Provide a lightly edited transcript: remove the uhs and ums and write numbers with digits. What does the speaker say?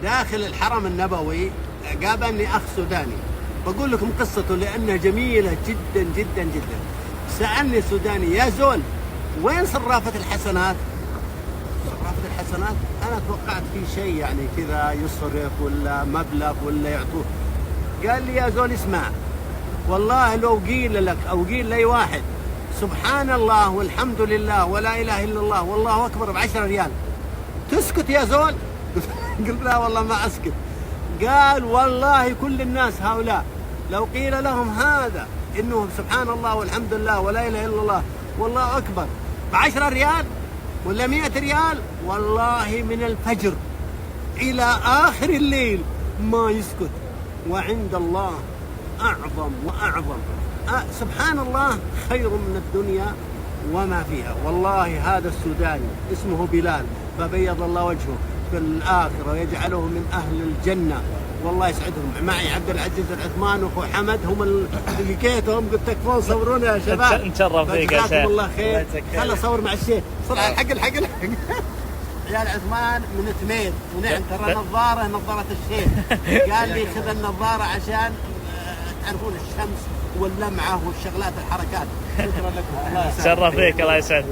داخل الحرم النبوي قابلني أخ سوداني، بقول لكم قصته لأنها جميلة جدا جدا جدا. سألني سوداني: يا زول، وين صرافة الحسنات؟ صرافة الحسنات؟ أنا توقعت في شيء يعني كذا يصرف ولا مبلغ ولا يعطوه. قال لي: يا زول اسمع، والله لو قيل لك أو قيل لي واحد سبحان الله والحمد لله ولا إله إلا الله والله أكبر ب10 ريال، تسكت يا زول؟ قلت لا والله ما أسكت. قال: والله كل الناس هؤلاء لو قيل لهم هذا إنه سبحان الله والحمد لله ولا إله إلا الله والله أكبر ب10 ريال ولا 100 ريال، والله من الفجر إلى آخر الليل ما يسكت. وعند الله أعظم وأعظم. سبحان الله خير من الدنيا وما فيها. والله هذا السوداني اسمه بلال، فبيض الله وجهه في الآخرة ويجعله من أهل الجنة، والله يسعدهم. معي عبد العزيز العثمان واخو حمد، هم اللي لقيتهم قلت تكفون صورونا يا شباب. نتشرف فيك يا شيخ. جزاكم الله خير. خل اصور مع الشيخ. صل الحق عيال عثمان من تميد، ونعم ترى نظارة الشيخ. قال لي خذ النظارة عشان تعرفون الشمس واللمعة والشغلات الحركات. شكرا لكم. تشرف فيك، الله يسعدك.